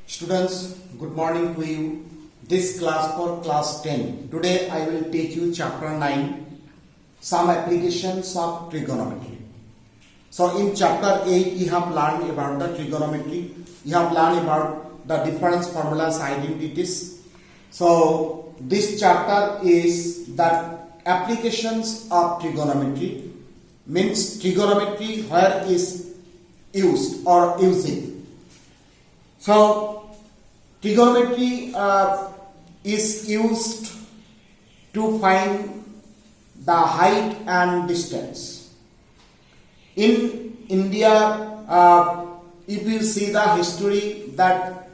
Students, good morning to you. This class for class 10. Today I will teach you chapter 9, some applications of trigonometry. So in chapter 8 you have learned about the trigonometry. You have learned about the difference formulas, identities. So this chapter is the applications of trigonometry, means trigonometry where is used or using. So trigonometry is used to find the height and distance. In India, if you see the history, that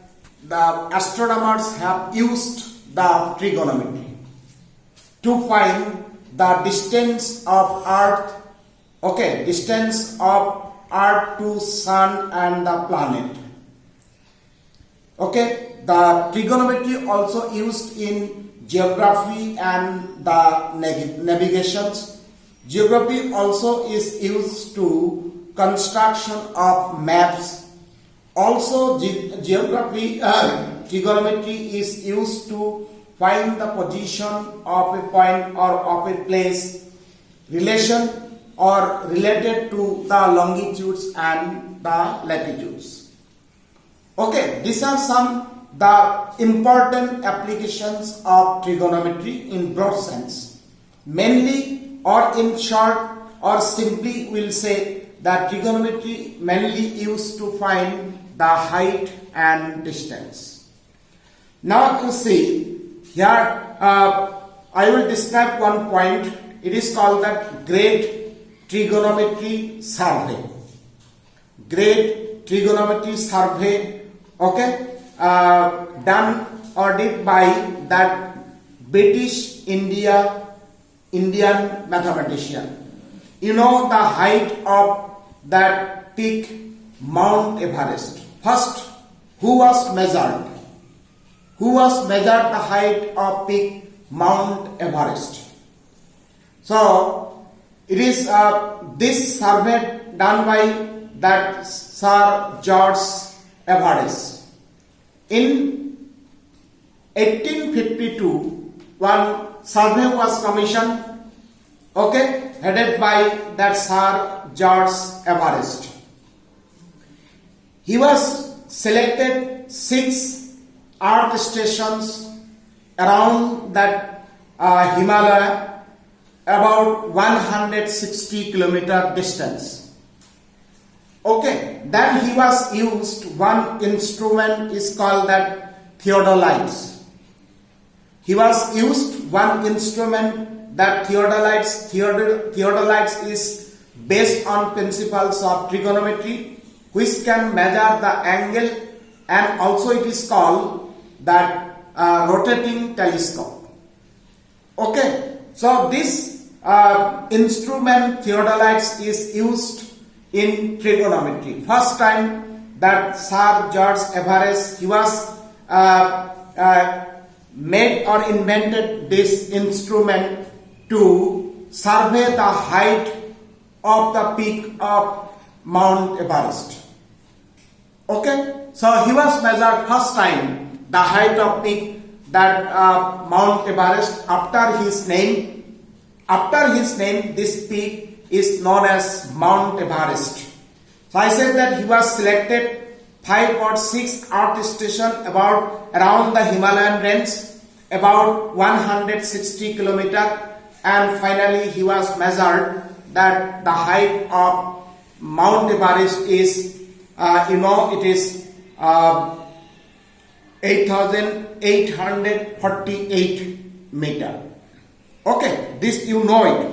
the astronomers have used the trigonometry to find the distance of Earth, distance of Earth to Sun and the planet. The trigonometry also used in geography and the navigations. Geography also is used to construction of maps. Also geography trigonometry is used to find the position of a point or of a place, relation or related to the longitudes and the latitudes. These are some the important applications of trigonometry in broad sense. Mainly or in short or simply we'll say that trigonometry mainly used to find the height and distance. Now you see here I will describe one point. It is called that Great Trigonometry Survey. Great Trigonometry Survey done or did by that British Indian mathematician. You know the height of that peak Mount Everest. First, who was measured? Who was measured the height of peak Mount Everest? So it is this survey done by that Sir George Everest. In 1852, one survey was commissioned, headed by that Sir George Everest. He was selected 6 earth stations around that Himalaya, about 160 kilometer distance. Then he was used one instrument is called that theodolites. He was used one instrument that theodolites. Theodolites is based on principles of trigonometry, which can measure the angle, and also it is called that rotating telescope. So this instrument theodolites is used in trigonometry. First time that Sir George Everest, he was made or invented this instrument to survey the height of the peak of Mount Everest. So he was measured first time the height of peak that Mount Everest. After his name, this peak is known as Mount Everest. So I said that he was selected 5 or 6 earth stations around the Himalayan range, about 160 kilometer, and finally he was measured that the height of Mount Everest is it is 8,848 meter. This you know it.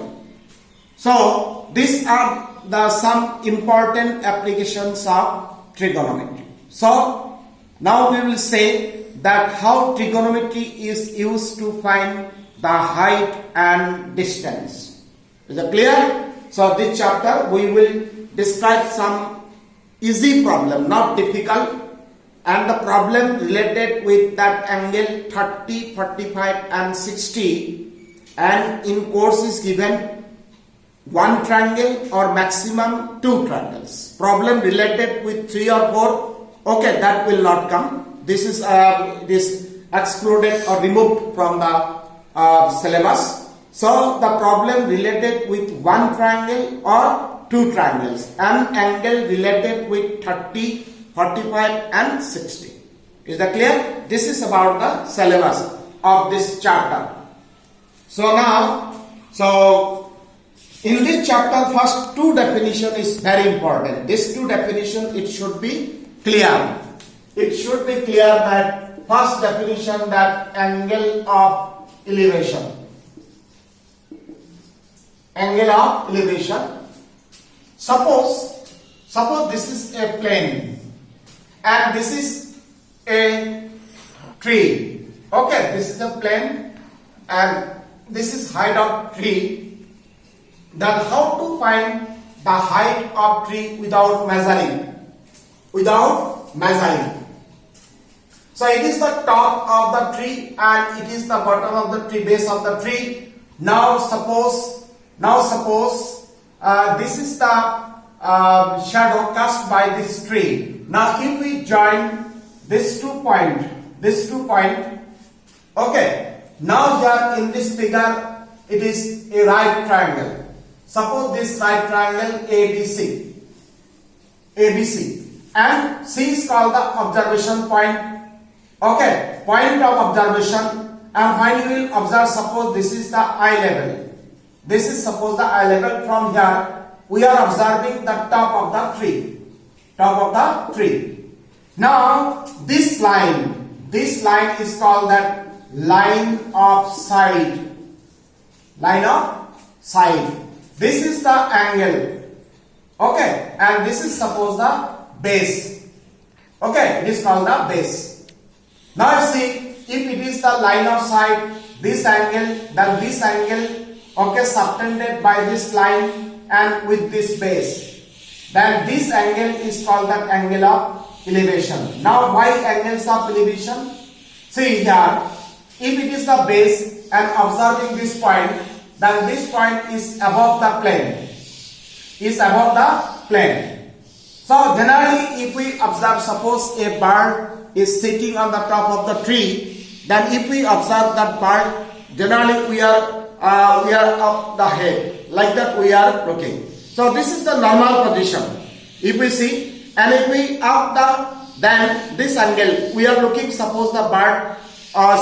So these are the some important applications of trigonometry. So now we will say that how trigonometry is used to find the height and distance. Is it clear? So this chapter we will describe some easy problem, not difficult, and the problem related with that angle 30, 45 and 60, and in course is given one triangle or maximum 2 triangles. Problem related with 3 or 4, that will not come. this is this excluded or removed from the syllabus. So the problem related with one triangle or two triangles, an angle related with 30, 45 and 60. Is that clear? This is about the syllabus of this chapter. So now, in this chapter, first two definition is very important. These two definition, it should be clear. It should be clear that first definition, that angle of elevation. Angle of elevation. Suppose this is a plane and this is a tree. Okay, this is a plane and this is height of tree. Then how to find the height of tree without measuring? Without measuring. So it is the top of the tree and it is the bottom of the tree, base of the tree. Now suppose this is the shadow cast by this tree. Now if we join these 2 points, okay, now here in this figure it is a right triangle. Suppose this right triangle ABC, and C is called the observation point. Okay, point of observation, and when you will observe, suppose this is the eye level. This is suppose the eye level. From here we are observing the top of the tree. Now this line is called that line of sight. This is the angle. Okay, and this is suppose the base. Okay, it is called the base. Now see, if it is the line of sight, this angle, then this angle, okay, subtended by this line and with this base, then this angle is called the angle of elevation. Now why angles of elevation? See here, if it is the base and observing this point, then this point is above the plane. So generally if we observe, suppose a bird is sitting on the top of the tree, then if we observe that bird, generally we are up the head, like that we are looking. So this is the normal position. If we see, and if we up then this angle we are looking, suppose the bird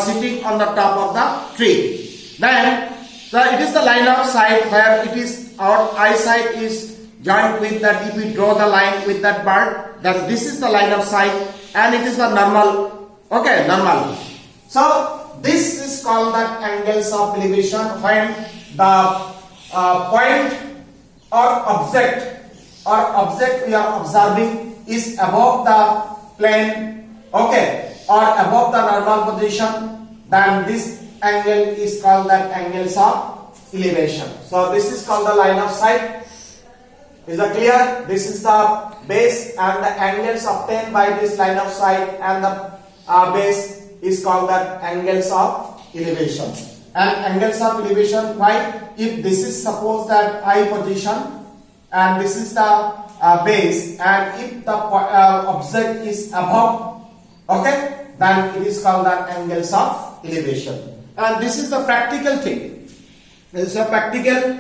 sitting on the top of the tree. Then it is the line of sight where it is our eyesight is joined with that. If we draw the line with that bird, then this is the line of sight and it is the normal. Okay, normal. So this is called that angles of elevation when the point or object we are observing is above the plane, okay, or above the normal position, then this angle is called that angles of elevation. So this is called the line of sight. Is that clear? This is the base and the angles obtained by this line of sight and the base is called that angles of elevation. And angles of elevation, why? If this is suppose that eye position and this is the base, and if the object is above, okay, then it is called that angles of elevation. And this is the practical thing. This is a practical.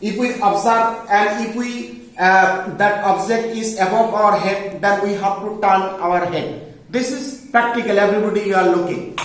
If we observe and if we that object is above our head, then we have to turn our head. This is practical. Everybody you are looking.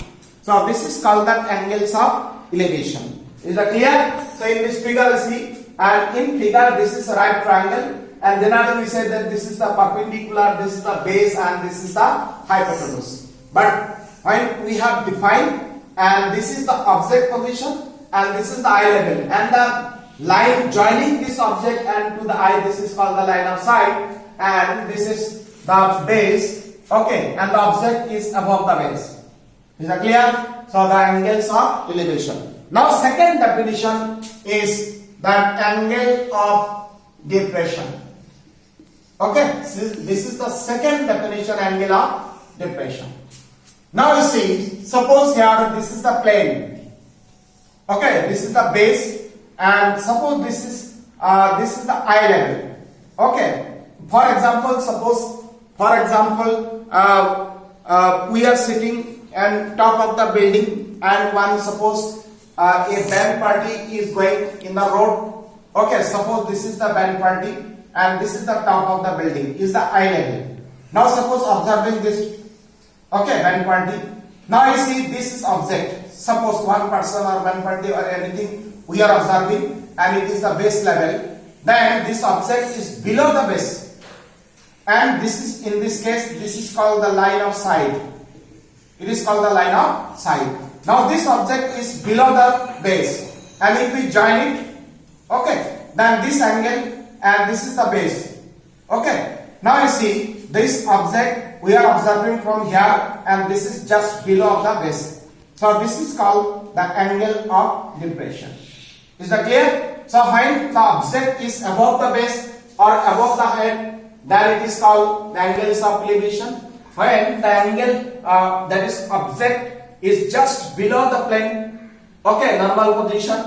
So this is called that angles of elevation. Is that clear? So in this figure, see, and in figure this is a right triangle, and generally we say that this is the perpendicular, this is the base, and this is the hypotenuse. But when we have defined, and this is the object position, and this is the eye level, and the line joining this object and to the eye, this is called the line of sight, and this is the base, okay, and the object is above the base. Is that clear? So the angles of elevation. Now second definition is that angle of depression. Okay, this is the second definition, angle of depression. Now you see, suppose here this is the plane. Okay, this is the base, and suppose this is the eye level. Okay, for example, we are sitting on top of the building, and one suppose a band party is going in the road. Okay, suppose this is the band party and this is the top of the building, is the eye level. Now suppose observing this, okay, band party. Now you see this is object. Suppose one person or one party or anything we are observing, and it is the base level. Then this object is below the base, and this is, in this case, this is called the line of sight. It is called the line of sight. Now this object is below the base, and if we join it, okay, then this angle and this is the base. Okay, now you see this object we are observing from here, and this is just below the base. So this is called the angle of depression. Is that clear? So when the object is above the base or above the head, then it is called the angles of elevation. When the angle that is object is just below the plane, okay, normal position,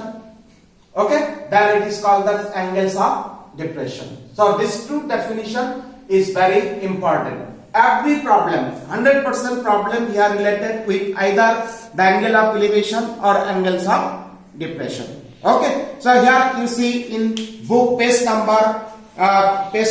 okay, then it is called the angles of depression. So this two definition is very important. Every problem, 100% problem here related with either the angle of elevation or angles of depression. Okay, so here you see in book page number here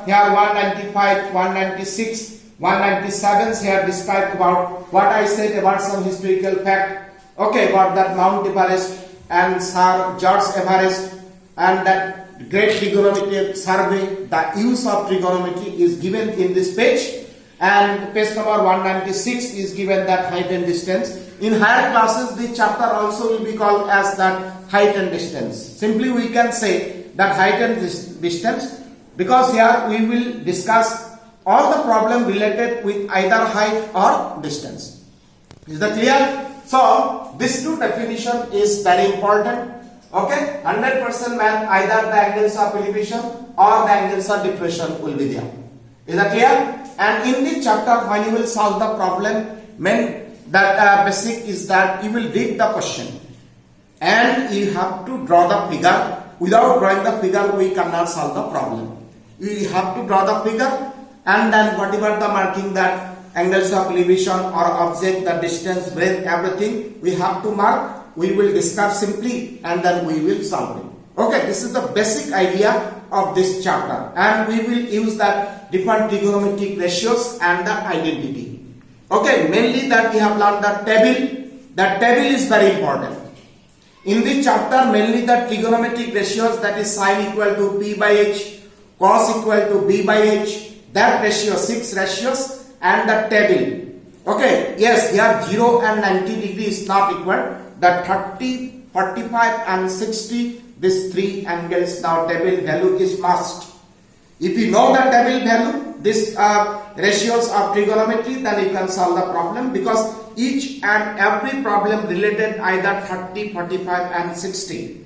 195, 196, 197 here described about what I said about some historical fact. Okay, about that Mount Everest and Sir George Everest and that great trigonometry survey. The use of trigonometry is given in this page, and page number 196 is given that height and distance. In higher classes, this chapter also will be called as that height and distance. Simply we can say that height and distance, because here we will discuss all the problem related with either height or distance. Is that clear? So this two definition is very important. Okay, 100% man, either the angles of elevation or the angles of depression will be there. Is that clear? And in this chapter, when you will solve the problem, that basic is that you will read the question and you have to draw the figure. Without drawing the figure, we cannot solve the problem. You have to draw the figure, and then whatever the marking, that angles of elevation or object, the distance, breadth, everything we have to mark. We will discuss simply and then we will solve it. Okay, this is the basic idea of this chapter, and we will use that different trigonometric ratios and the identity. Okay, mainly that we have learned the table. That table is very important. In this chapter, mainly the trigonometric ratios, that is sine equal to p by h, cos equal to b by h, that ratio, 6 ratios, and the table. Okay, yes, here 0 and 90 degree is not equal. The 30, 45 and 60, these three angles, now table value is must. If you know the table value, this ratios of trigonometry, then you can solve the problem, because each and every problem related either 30, 45 and 60.